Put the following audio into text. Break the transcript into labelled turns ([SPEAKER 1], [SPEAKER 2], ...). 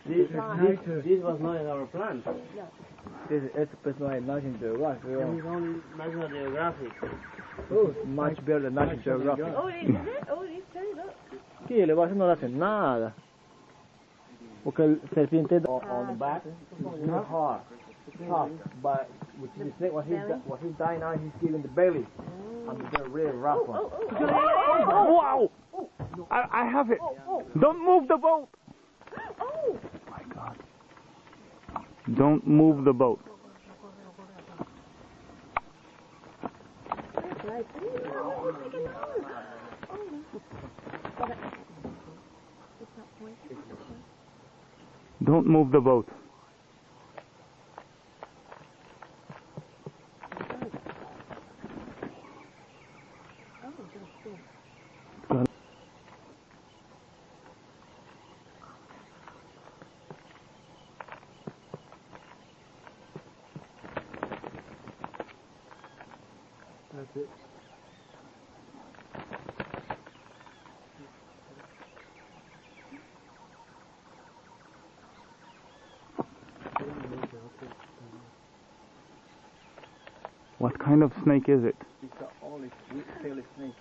[SPEAKER 1] This was not in our plan.
[SPEAKER 2] This is specialized National Geographic.
[SPEAKER 1] This is only National Geographic.
[SPEAKER 2] Oh, much better than National Geographic.
[SPEAKER 3] Oh, is it? Oh, it is, look.
[SPEAKER 2] Sí, el vaso no le hace nada. Porque el serpiente on the back is not hard. Tough, but with the snake, what he's dying now, he's giving the belly. And they're really rough one.
[SPEAKER 4] Wow! I have it. Don't move the boat.
[SPEAKER 3] Oh
[SPEAKER 4] My God. Don't move the boat. Don't move the boat.
[SPEAKER 2] That's it.
[SPEAKER 4] What kind of snake is it?
[SPEAKER 2] It's the only sweet tail snake.